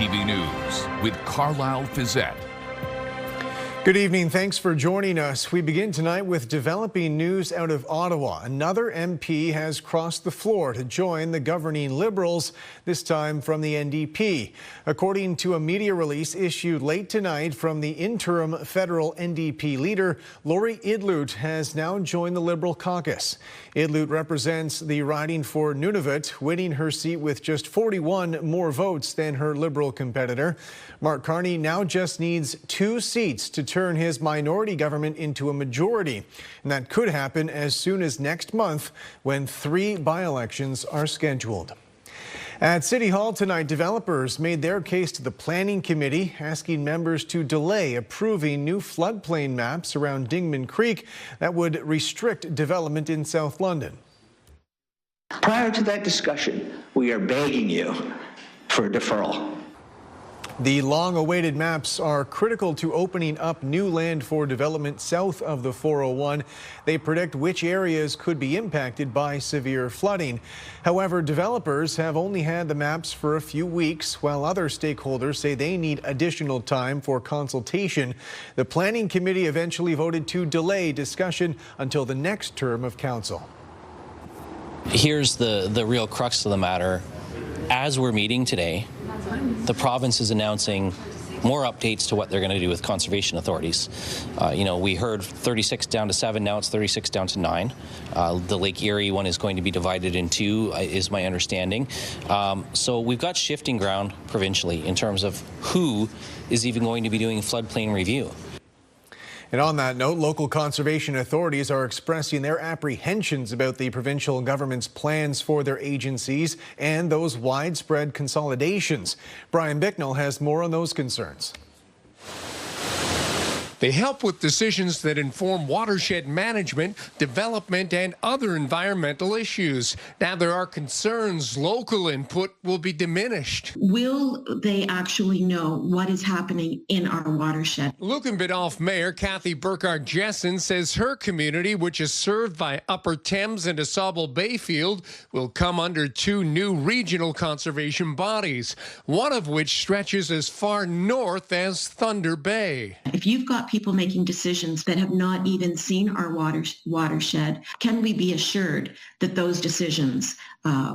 CTV News with Carlyle Fiset. Good evening. Thanks for joining us. We begin tonight with developing news out of Ottawa. Another MP has crossed the floor to join the governing Liberals, this time from the NDP. According to a media release issued late tonight from the interim federal NDP leader, Lori Idlout has now joined the Liberal caucus. Idlout represents the riding for Nunavut, winning her seat with just 41 more votes than her Liberal competitor. Mark Carney now just needs 2 seats to turn his minority government into a majority. And that could happen as soon as next month when 3 by-elections are scheduled. At City Hall tonight, developers made their case to the Planning Committee, asking members to delay approving new floodplain maps around Dingman Creek that would restrict development in South London. Prior to that discussion, we are begging you for a deferral. The long-awaited maps are critical to opening up new land for development south of the 401. They predict which areas could be impacted by severe flooding. However, developers have only had the maps for a few weeks, while other stakeholders say they need additional time for consultation. The Planning Committee eventually voted to delay discussion until the next term of council. Here's the real crux of the matter. As we're meeting today, the province is announcing more updates to what they're going to do with conservation authorities. We heard 36 down to 7, now it's 36 down to 9. The Lake Erie one is going to be divided in 2, is my understanding. So we've got shifting ground provincially in terms of who is even going to be doing floodplain review. And on that note, local conservation authorities are expressing their apprehensions about the provincial government's plans for their agencies and those widespread consolidations. Brian Bicknell has more on those concerns. They help with decisions that inform watershed management, development, and other environmental issues. Now there are concerns local input will be diminished. Will they actually know what is happening in our watershed? Lukenbidolph Mayor Kathy Burkhardt-Jessen says her community, which is served by Upper Thames and Asable Bayfield, will come under 2 new regional conservation bodies, one of which stretches as far north as Thunder Bay. If you've got people making decisions that have not even seen our watershed, can we be assured that those decisions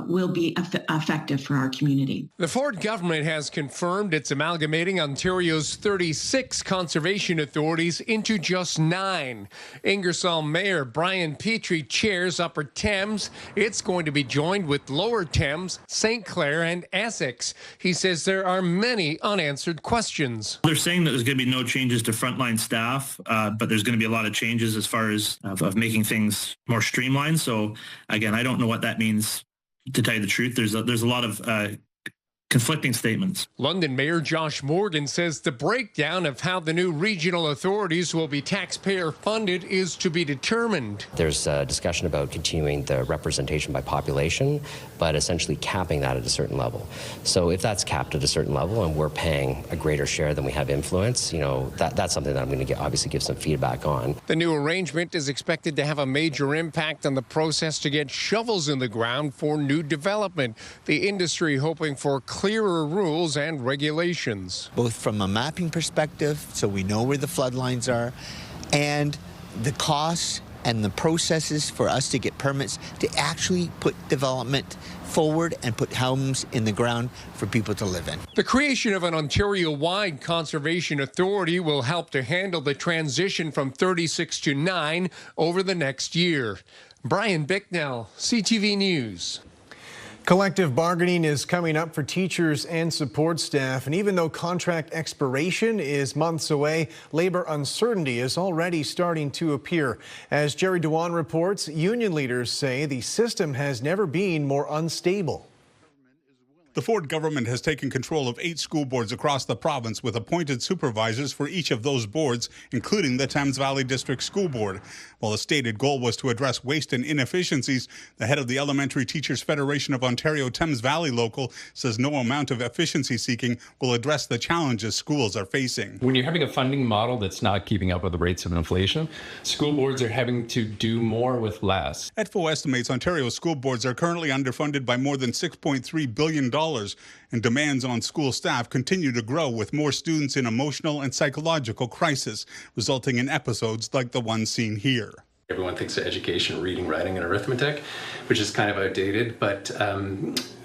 will be effective for our community? The Ford government has confirmed it's amalgamating Ontario's 36 conservation authorities into just 9. Ingersoll Mayor Brian Petrie chairs Upper Thames. It's going to be joined with Lower Thames, St. Clair, and Essex. He says there are many unanswered questions. They're saying that there's going to be no changes to frontline staff, but there's going to be a lot of changes as far as of making things more streamlined. So again, I don't know what that means. To tell you the truth, there's a lot of conflicting statements. London Mayor Josh Morgan says the breakdown of how the new regional authorities will be taxpayer funded is to be determined. There's a discussion about continuing the representation by population, but essentially capping that at a certain level. So if that's capped at a certain level and we're paying a greater share than we have influence, that's something that I'm going to obviously give some feedback on. The new arrangement is expected to have a major impact on the process to get shovels in the ground for new development. The industry hoping for clearer rules and regulations. Both from a mapping perspective, so we know where the flood lines are, and the costs and the processes for us to get permits to actually put development forward and put homes in the ground for people to live in. The creation of an Ontario-wide conservation authority will help to handle the transition from 36 to 9 over the next year. Brian Bicknell, CTV News. Collective bargaining is coming up for teachers and support staff, and even though contract expiration is months away, labor uncertainty is already starting to appear. As Jerry Dewan reports, union leaders say the system has never been more unstable. The Ford government has taken control of 8 school boards across the province with appointed supervisors for each of those boards, including the Thames Valley District School Board. While the stated goal was to address waste and inefficiencies, the head of the Elementary Teachers Federation of Ontario Thames Valley Local says no amount of efficiency seeking will address the challenges schools are facing. When you're having a funding model that's not keeping up with the rates of inflation, school boards are having to do more with less. ETFO estimates Ontario school boards are currently underfunded by more than $6.3 billion $1,000, and demands on school staff continue to grow with more students in emotional and psychological crisis, resulting in episodes like the one seen here. Everyone thinks of education, reading, writing, and arithmetic, which is kind of outdated, but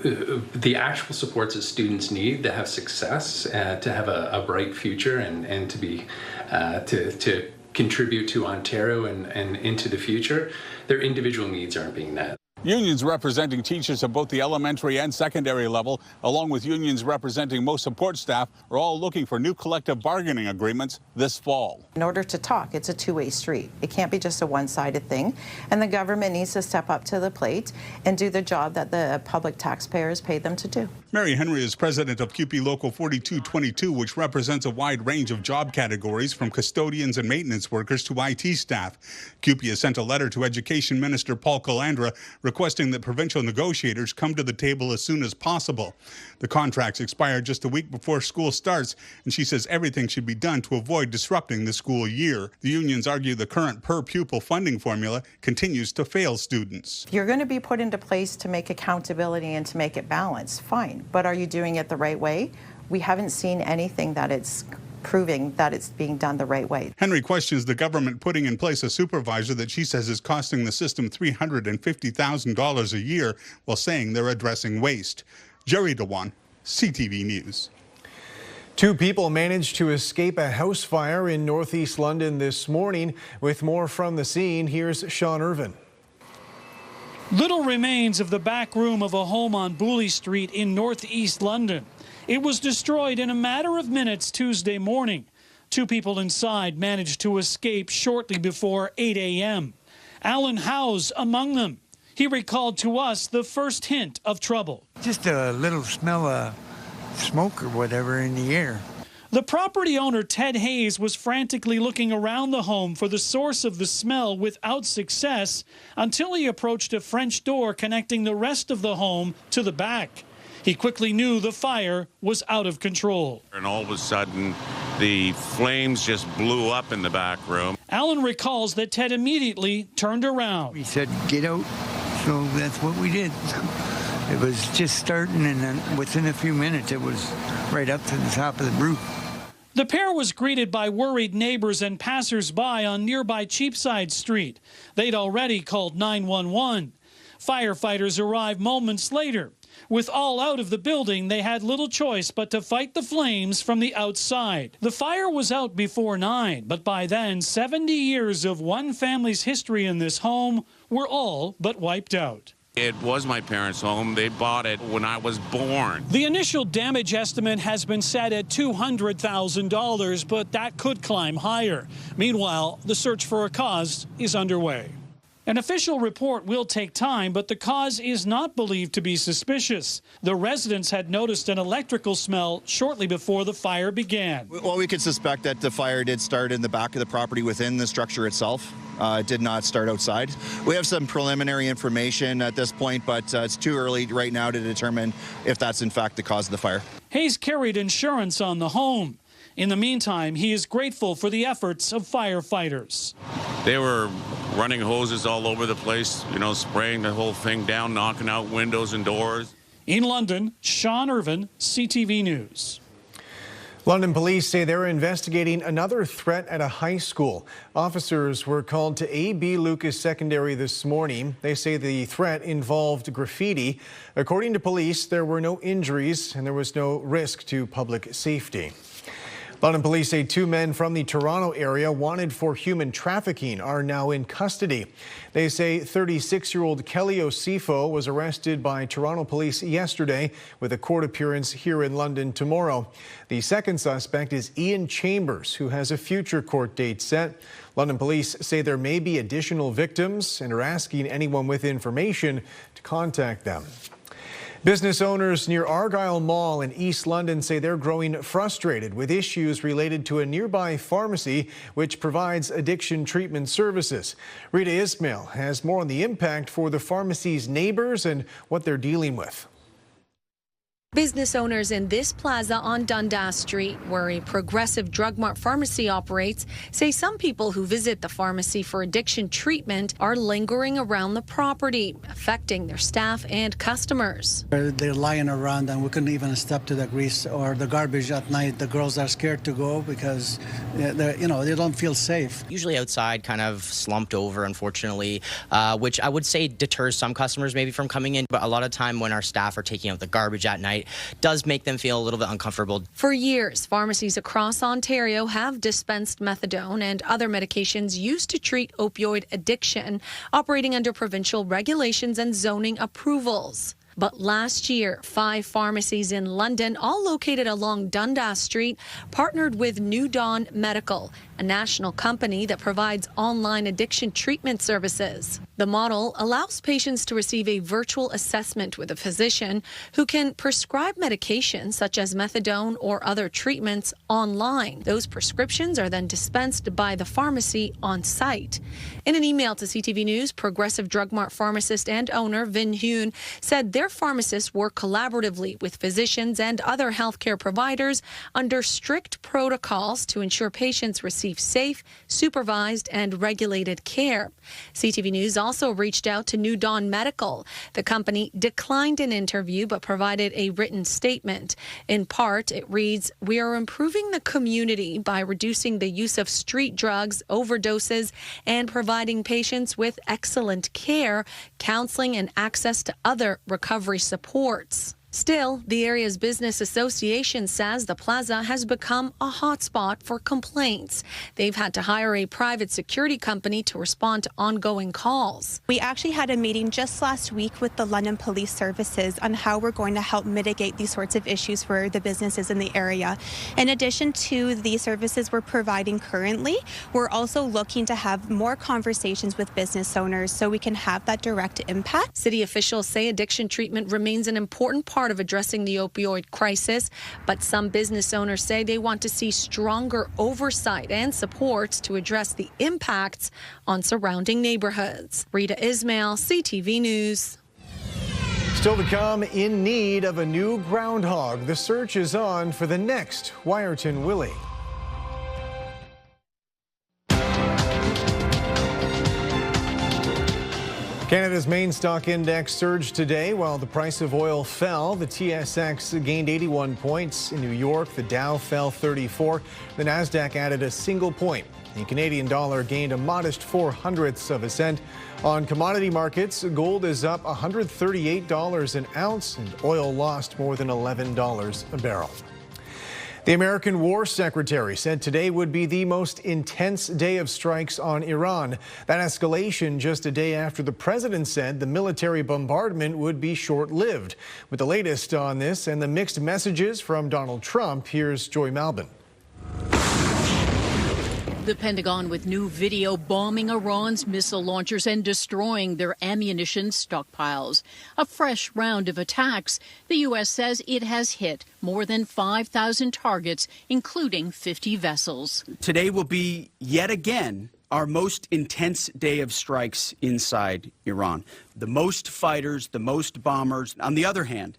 the actual supports that students need to have success, to have a bright future, and to be to contribute to Ontario and into the future, their individual needs aren't being met. Unions representing teachers at both the elementary and secondary level, along with unions representing most support staff, are all looking for new collective bargaining agreements this fall. In order to talk, it's a two-way street. It can't be just a one-sided thing, and the government needs to step up to the plate and do the job that the public taxpayers paid them to do. Mary Henry is president of CUPE Local 4222, which represents a wide range of job categories from custodians and maintenance workers to IT staff. CUPE has sent a letter to Education Minister Paul Calandra requesting that provincial negotiators come to the table as soon as possible. The contracts expire just a week before school starts, and she says everything should be done to avoid disrupting the school year. The unions argue the current per-pupil funding formula continues to fail students. If you're going to be put into place to make accountability and to make it balanced, fine. But are you doing it the right way? We haven't seen anything that it's proving that it's being done the right way. Henry questions the government putting in place a supervisor that she says is costing the system $350,000 a year, while saying they're addressing waste. Jerry Dewan, CTV News. 2 people managed to escape a house fire in northeast London this morning. With more from the scene, here's Sean Irvin. Little remains of the back room of a home on Booley Street in northeast London. It was destroyed in a matter of minutes Tuesday morning. 2 people inside managed to escape shortly before 8 a.m. Alan Howes among them. He recalled to us the first hint of trouble. Just a little smell of smoke or whatever in the air. The property owner, Ted Hayes, was frantically looking around the home for the source of the smell without success until he approached a French door connecting the rest of the home to the back. He quickly knew the fire was out of control. And all of a sudden, the flames just blew up in the back room. Alan recalls that Ted immediately turned around. He said, "Get out." So that's what we did. It was just starting, and then within a few minutes, it was right up to the top of the roof. The pair was greeted by worried neighbors and passers-by on nearby Cheapside Street. They'd already called 911. Firefighters arrived moments later. With all out of the building, they had little choice but to fight the flames from the outside. The fire was out before 9, but by then, 70 years of one family's history in this home were all but wiped out. It was my parents' home. They bought it when I was born. The initial damage estimate has been set at $200,000, but that could climb higher. Meanwhile, the search for a cause is underway. An official report will take time, but the cause is not believed to be suspicious. The residents had noticed an electrical smell shortly before the fire began. Well, we could suspect that the fire did start in the back of the property within the structure itself. It did not start outside. We have some preliminary information at this point, but it's too early right now to determine if that's in fact the cause of the fire. Hayes carried insurance on the home. In the meantime, he is grateful for the efforts of firefighters. They were running hoses all over the place, spraying the whole thing down, knocking out windows and doors. In London, Sean Irvin, CTV News. London police say they're investigating another threat at a high school. Officers were called to A.B. Lucas Secondary this morning. They say the threat involved graffiti. According to police, there were no injuries and there was no risk to public safety. London police say 2 men from the Toronto area wanted for human trafficking are now in custody. They say 36-year-old Kelly Osifo was arrested by Toronto police yesterday with a court appearance here in London tomorrow. The second suspect is Ian Chambers, who has a future court date set. London police say there may be additional victims and are asking anyone with information to contact them. Business owners near Argyle Mall in East London say they're growing frustrated with issues related to a nearby pharmacy which provides addiction treatment services. Rita Ismail has more on the impact for the pharmacy's neighbors and what they're dealing with. Business owners in this plaza on Dundas Street, where a progressive Drug Mart pharmacy operates, say some people who visit the pharmacy for addiction treatment are lingering around the property, affecting their staff and customers. They're lying around and we couldn't even step to the grease or the garbage at night. The girls are scared to go because they don't feel safe. Usually outside, kind of slumped over, unfortunately, which I would say deters some customers maybe from coming in. But a lot of time when our staff are taking out the garbage at night, does make them feel a little bit uncomfortable. For years, pharmacies across Ontario have dispensed methadone and other medications used to treat opioid addiction, operating under provincial regulations and zoning approvals. But last year, 5 pharmacies in London, all located along Dundas Street, partnered with New Dawn Medical, a national company that provides online addiction treatment services. The model allows patients to receive a virtual assessment with a physician who can prescribe medications such as methadone or other treatments online. Those prescriptions are then dispensed by the pharmacy on site. In an email to CTV News, Progressive Drug Mart pharmacist and owner Vin Hune said their pharmacists work collaboratively with physicians and other healthcare providers under strict protocols to ensure patients receive safe, supervised, and regulated care. CTV News also reached out to New Dawn Medical. The company declined an interview but provided a written statement. In part, it reads, "We are improving the community by reducing the use of street drugs, overdoses, and providing patients with excellent care, counseling, and access to other recovery supports." Still, the area's business association says the plaza has become a hotspot for complaints. They've had to hire a private security company to respond to ongoing calls. We actually had a meeting just last week with the London Police Services on how we're going to help mitigate these sorts of issues for the businesses in the area. In addition to the services we're providing currently, we're also looking to have more conversations with business owners so we can have that direct impact. City officials say addiction treatment remains an important part of addressing the opioid crisis, but some business owners say they want to see stronger oversight and support to address the impacts on surrounding neighborhoods. Rita Ismail, CTV News. Still to come, in need of a new groundhog. The search is on for the next Wyerton Willie. Canada's main stock index surged today while the price of oil fell. The TSX gained 81 points. In New York, the Dow fell 34. The Nasdaq added a single point. The Canadian dollar gained a modest 0.04 of a cent. On commodity markets, gold is up $138 an ounce and oil lost more than $11 a barrel. The American War Secretary said today would be the most intense day of strikes on Iran. That escalation just a day after the president said the military bombardment would be short-lived. With the latest on this and the mixed messages from Donald Trump, here's Joy Malbin. The Pentagon with new video bombing Iran's missile launchers and destroying their ammunition stockpiles. A fresh round of attacks. The U.S. says it has hit more than 5,000 targets, including 50 vessels. Today will be, yet again, our most intense day of strikes inside Iran. The most fighters, the most bombers. On the other hand,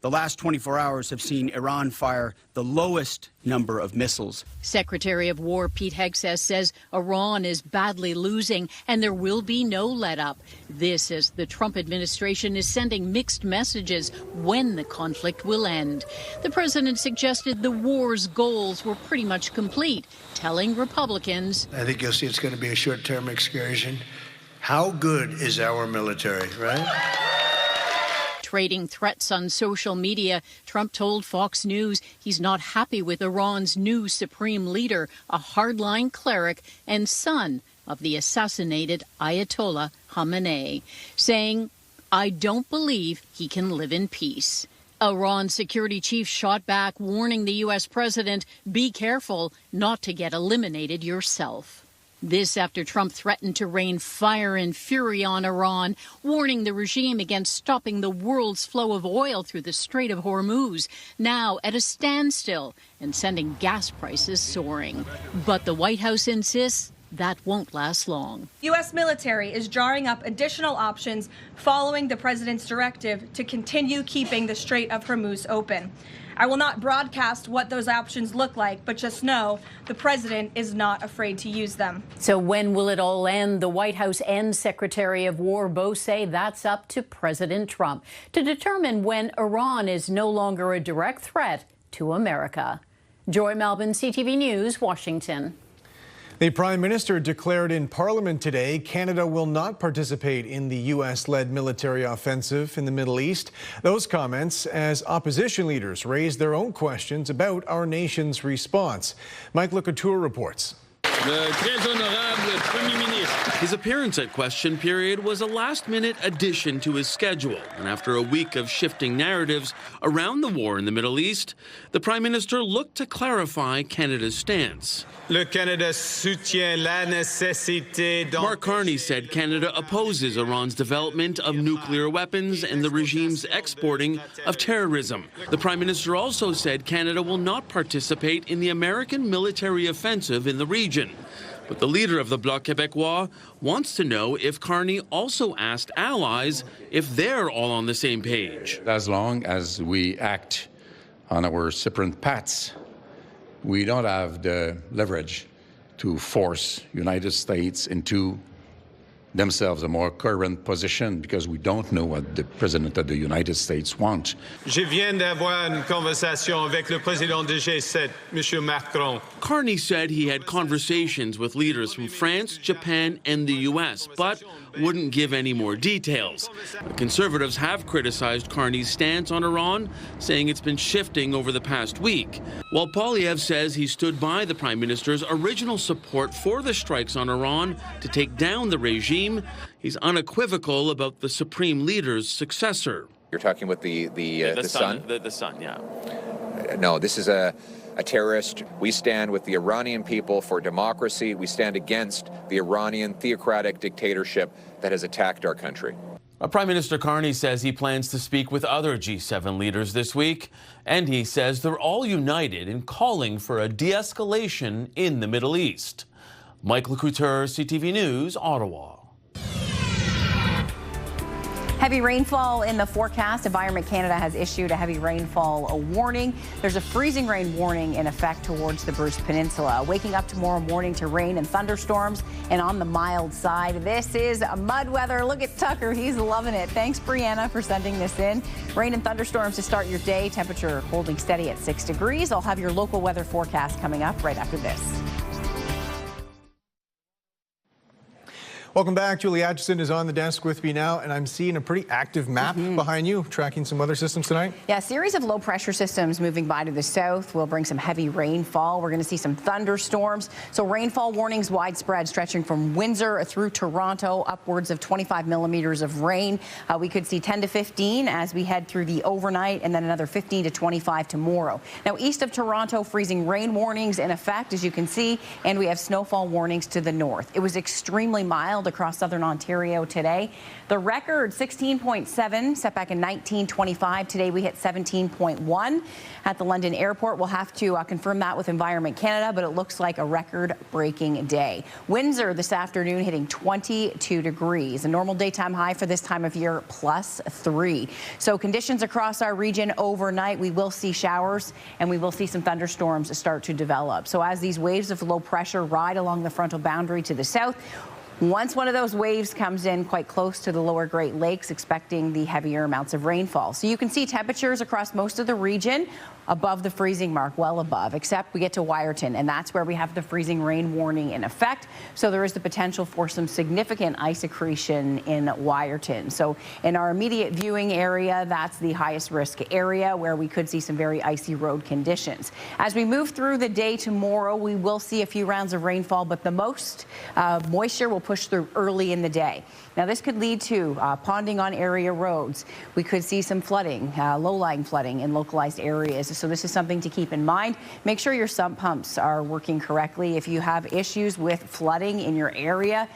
the last 24 hours have seen Iran fire the lowest number of missiles. Secretary of War Pete Hegseth says Iran is badly losing and there will be no let-up. This as the Trump administration is sending mixed messages when the conflict will end. The president suggested the war's goals were pretty much complete, telling Republicans, I think you'll see it's going to be a short-term excursion. How good is our military, right? Trading threats on social media, Trump told Fox News he's not happy with Iran's new supreme leader, a hardline cleric and son of the assassinated Ayatollah Khamenei, saying, I don't believe he can live in peace. Iran's security chief shot back, warning the U.S. president, be careful not to get eliminated yourself. This after Trump threatened to rain fire and fury on Iran, warning the regime against stopping the world's flow of oil through the Strait of Hormuz, now at a standstill and sending gas prices soaring. But the White House insists that won't last long. U.S. military is drawing up additional options following the president's directive to continue keeping the Strait of Hormuz open. I will not broadcast what those options look like, but just know the president is not afraid to use them. So when will it all end? The White House and Secretary of War both say that's up to President Trump to determine when Iran is no longer a direct threat to America. Joy Melvin, CTV News, Washington. The Prime Minister declared in Parliament today Canada will not participate in the U.S.-led military offensive in the Middle East. Those comments as opposition leaders raised their own questions about our nation's response. Mike Couture reports. His appearance at question period was a last-minute addition to his schedule, and after a week of shifting narratives around the war in the Middle East, the Prime Minister looked to clarify Canada's stance. Mark Carney said Canada opposes Iran's development of nuclear weapons and the regime's exporting of terrorism. The Prime Minister also said Canada will not participate in the American military offensive in the region. But the leader of the Bloc Québécois wants to know if Carney also asked allies if they're all on the same page. As long as we act on our separate paths, we don't have the leverage to force United States into themselves a more coherent position because we don't know what the President of the United States wants. Je viens d'avoir une conversation avec le président du G7, M. Macron. Carney said he had conversations with leaders from France, Japan, and the U.S., but wouldn't give any more details. The Conservatives have criticized Carney's stance on Iran, saying it's been shifting over the past week. While Poilievre says he stood by the Prime Minister's original support for the strikes on Iran to take down the regime, he's unequivocal about the Supreme Leader's successor. You're talking with the son? The son, yeah. No, this is a terrorist. We stand with the Iranian people for democracy. We stand against the Iranian theocratic dictatorship that has attacked our country. Prime Minister Carney says he plans to speak with other G7 leaders this week, and he says they're all united in calling for a de-escalation in the Middle East. Mike Couture, CTV News, Ottawa. Heavy rainfall in the forecast. Environment Canada has issued a heavy rainfall warning. There's a freezing rain warning in effect towards the Bruce Peninsula. Waking up tomorrow morning to rain and thunderstorms, and on the mild side, this is mud weather. Look at Tucker. He's loving it. Thanks, Brianna, for sending this in. Rain and thunderstorms to start your day. Temperature holding steady at 6 degrees. I'll have your local weather forecast coming up right after this. Welcome back. Julie Atchison is on the desk with me now, and I'm seeing a pretty active map behind you, tracking some weather systems tonight. Yeah, a series of low pressure systems moving by to the south will bring some heavy rainfall. We're going to see some thunderstorms. So rainfall warnings widespread, stretching from Windsor through Toronto, upwards of 25 millimeters of rain. We could see 10 to 15 as we head through the overnight, and then another 15 to 25 tomorrow. Now, east of Toronto, freezing rain warnings in effect, as you can see, and we have snowfall warnings to the north. It was extremely mild across southern Ontario today. The record 16.7 set back in 1925. Today we hit 17.1 at the London airport. We'll have to confirm that with Environment Canada, but it looks like a record-breaking day. Windsor this afternoon hitting 22 degrees. A normal daytime high for this time of year, +3. So conditions across our region overnight, we will see showers and we will see some thunderstorms start to develop. So as these waves of low pressure ride along the frontal boundary to the south, once one of those waves comes in quite close to the lower Great Lakes, expecting the heavier amounts of rainfall. So you can see temperatures across most of the region above the freezing mark, well above, except we get to Wyerton, and that's where we have the freezing rain warning in effect. So there is the potential for some significant ice accretion in Wyerton. So in our immediate viewing area, that's the highest risk area where we could see some very icy road conditions. As we move through the day tomorrow, we will see a few rounds of rainfall, but the most moisture will push through early in the day. Now, this could lead to ponding on area roads. We could see some flooding, low-lying flooding in localized areas. So this is something to keep in mind. Make sure your sump pumps are working correctly. If you have issues with flooding in your area,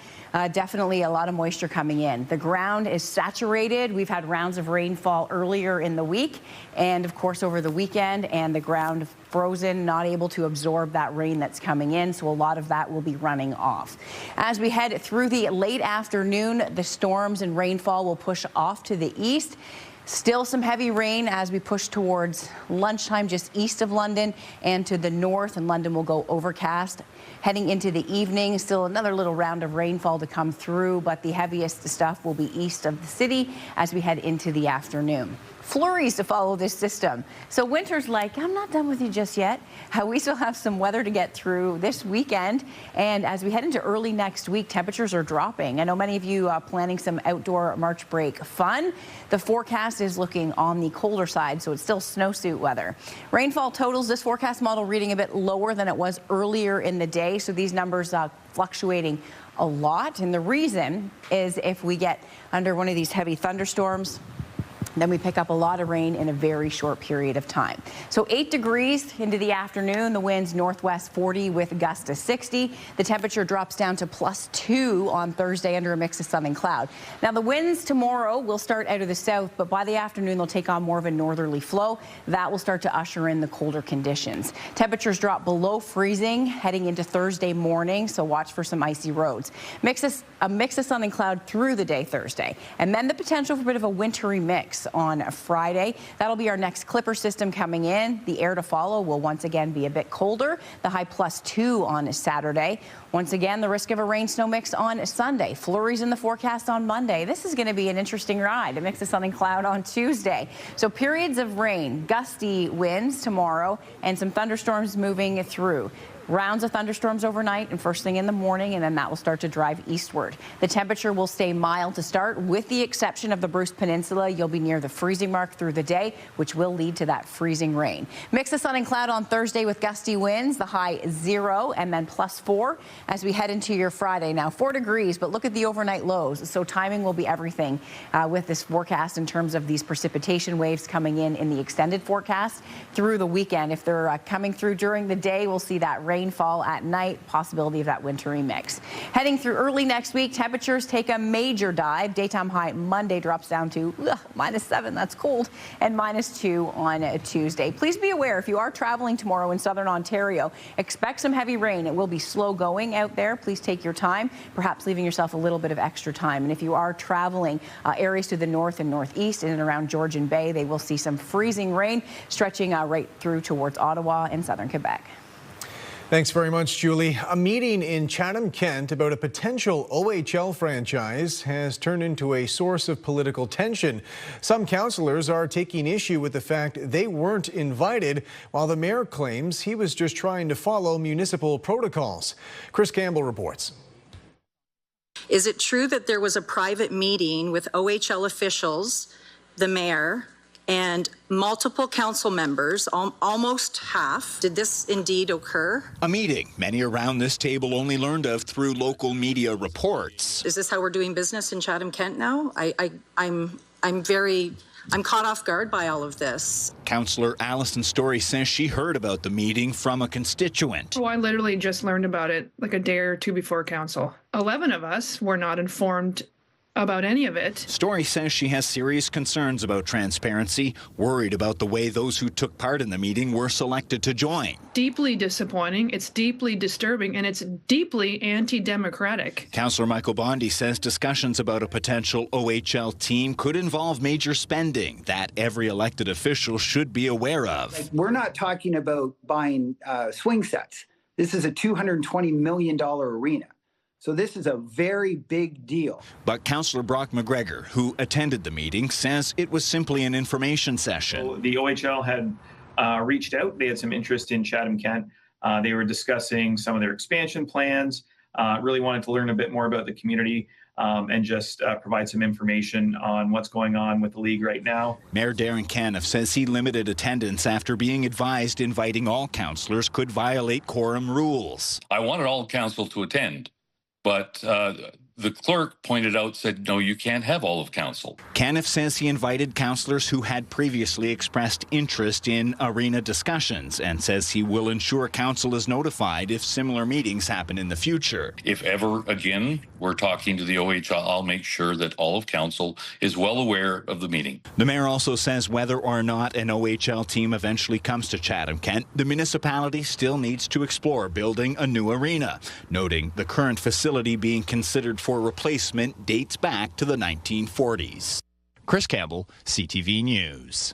definitely a lot of moisture coming in. The ground is saturated. We've had rounds of rainfall earlier in the week and, of course, over the weekend, and the ground frozen, not able to absorb that rain that's coming in, so a lot of that will be running off. As we head through the late afternoon, the storms and rainfall will push off to the east. Still some heavy rain as we push towards lunchtime just east of London and to the north, and London will go overcast. Heading into the evening, still another little round of rainfall to come through, but the heaviest stuff will be east of the city as we head into the afternoon. Flurries to follow this system. So winter's like, I'm not done with you just yet. We still have some weather to get through this weekend. And as we head into early next week, temperatures are dropping. I know many of you are planning some outdoor March break fun. The forecast is looking on the colder side, so it's still snowsuit weather. Rainfall totals, this forecast model reading a bit lower than it was earlier in the day. So these numbers fluctuating a lot. And the reason is if we get under one of these heavy thunderstorms, then we pick up a lot of rain in a very short period of time. So 8 degrees into the afternoon, the winds northwest 40 with gusts to 60. The temperature drops down to +2 on Thursday under a mix of sun and cloud. Now the winds tomorrow will start out of the south, but by the afternoon they'll take on more of a northerly flow. That will start to usher in the colder conditions. Temperatures drop below freezing heading into Thursday morning, so watch for some icy roads. A mix of sun and cloud through the day Thursday, and then the potential for a bit of a wintry mix on Friday. That'll be our next clipper system coming in. The air to follow will once again be a bit colder. The high +2 on Saturday. Once again, the risk of a rain-snow mix on Sunday. Flurries in the forecast on Monday. This is going to be an interesting ride. A mix of sun and cloud on Tuesday. So periods of rain, gusty winds tomorrow, and some thunderstorms moving through. Rounds of thunderstorms overnight and first thing in the morning, and then that will start to drive eastward. The temperature will stay mild to start, with the exception of the Bruce Peninsula. You'll be near the freezing mark through the day, which will lead to that freezing rain. Mix of sun and cloud on Thursday with gusty winds, the high 0 and then +4 as we head into your Friday. Now 4 degrees, but look at the overnight lows. So timing will be everything with this forecast in terms of these precipitation waves coming in the extended forecast through the weekend. If they're coming through during the day, we'll see that rainfall at night, possibility of that wintry mix. Heading through early next week, temperatures take a major dive. Daytime high Monday drops down to -7, that's cold, and -2 on Tuesday. Please be aware, if you are traveling tomorrow in southern Ontario, expect some heavy rain. It will be slow going out there. Please take your time, perhaps leaving yourself a little bit of extra time. And if you are traveling areas to the north and northeast in and around Georgian Bay, they will see some freezing rain stretching right through towards Ottawa and southern Quebec. Thanks very much, Julie. A meeting in Chatham-Kent about a potential OHL franchise has turned into a source of political tension. Some councillors are taking issue with the fact they weren't invited, while the mayor claims he was just trying to follow municipal protocols. Chris Campbell reports. Is it true that there was a private meeting with OHL officials, the mayor, and multiple council members, almost half? Did this indeed occur? A meeting many around this table only learned of through local media reports. Is this how we're doing business in Chatham-Kent now? I'm caught off guard by all of this. Councillor Alison Story says she heard about the meeting from a constituent. Oh, I literally just learned about it like a day or two before council. 11 of us were not informed about any of it. Story says she has serious concerns about transparency, worried about the way those who took part in the meeting were selected to join. Deeply disappointing, it's deeply disturbing, and it's deeply anti-democratic. Councillor Michael Bondi says discussions about a potential OHL team could involve major spending that every elected official should be aware of. We're not talking about buying swing sets. This is a $220 million arena. So this is a very big deal. But Councillor Brock McGregor, who attended the meeting, says it was simply an information session. So the OHL had reached out. They had some interest in Chatham-Kent. They were discussing some of their expansion plans, really wanted to learn a bit more about the community and just provide some information on what's going on with the league right now. Mayor Darren Caniff says he limited attendance after being advised inviting all councillors could violate quorum rules. I wanted all council to attend, but The clerk pointed out, said, no, you can't have all of council. Caniff says he invited councillors who had previously expressed interest in arena discussions and says he will ensure council is notified if similar meetings happen in the future. If ever again we're talking to the OHL, I'll make sure that all of council is well aware of the meeting. The mayor also says whether or not an OHL team eventually comes to Chatham-Kent, the municipality still needs to explore building a new arena, noting the current facility being considered for replacement dates back to the 1940s. Chris Campbell, CTV News.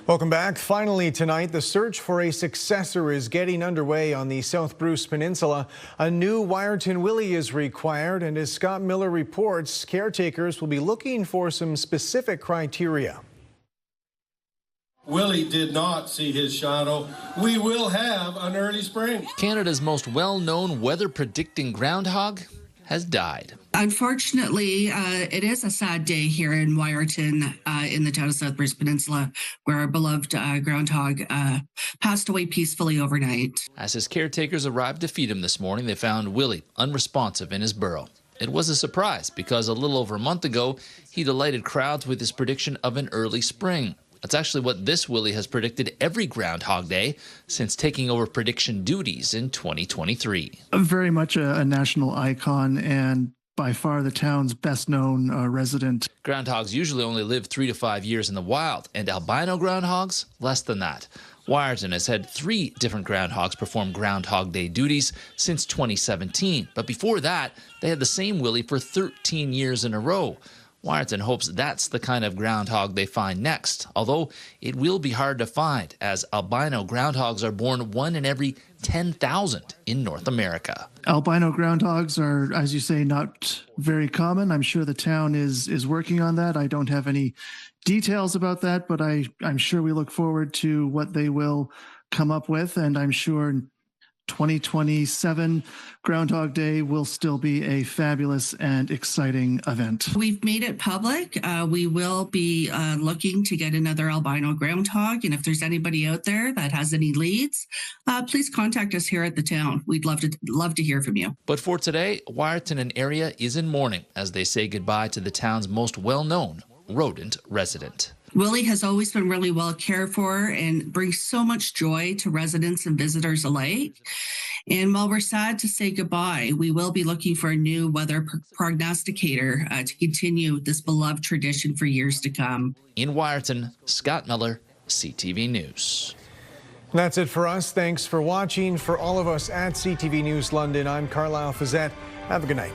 Welcome back. Finally tonight, the search for a successor is getting underway on the South Bruce Peninsula. A new Wiarton Willie is required, and as Scott Miller reports, caretakers will be looking for some specific criteria. Willie did not see his shadow. We will have an early spring. Canada's most well-known weather-predicting groundhog has died. Unfortunately, it is a sad day here in Wiarton, in the town of South Bruce Peninsula, where our beloved groundhog passed away peacefully overnight. As his caretakers arrived to feed him this morning, they found Willie unresponsive in his burrow. It was a surprise because a little over a month ago, he delighted crowds with his prediction of an early spring. That's actually what this Willie has predicted every Groundhog Day since taking over prediction duties in 2023. Very much a national icon and by far the town's best-known resident. Groundhogs usually only live 3 to 5 years in the wild, and albino groundhogs, less than that. Wiarton has had 3 different groundhogs perform Groundhog Day duties since 2017, but before that, they had the same Willie for 13 years in a row. Wiarton hopes that's the kind of groundhog they find next, although it will be hard to find, as albino groundhogs are born 1 in every 10,000 in North America. Albino groundhogs are, as you say, not very common. I'm sure the town is working on that. I don't have any details about that, but I'm sure we look forward to what they will come up with, and I'm sure 2027 Groundhog Day will still be a fabulous and exciting event. We've made it public. We will be looking to get another albino groundhog. And if there's anybody out there that has any leads, please contact us here at the town. We'd love to hear from you. But for today, Wiarton and area is in mourning as they say goodbye to the town's most well-known rodent resident. Willie has always been really well cared for and brings so much joy to residents and visitors alike. And while we're sad to say goodbye, we will be looking for a new weather prognosticator to continue this beloved tradition for years to come. In Wiarton, Scott Miller, CTV News. And that's it for us. Thanks for watching. For all of us at CTV News London, I'm Carlyle Fiset. Have a good night.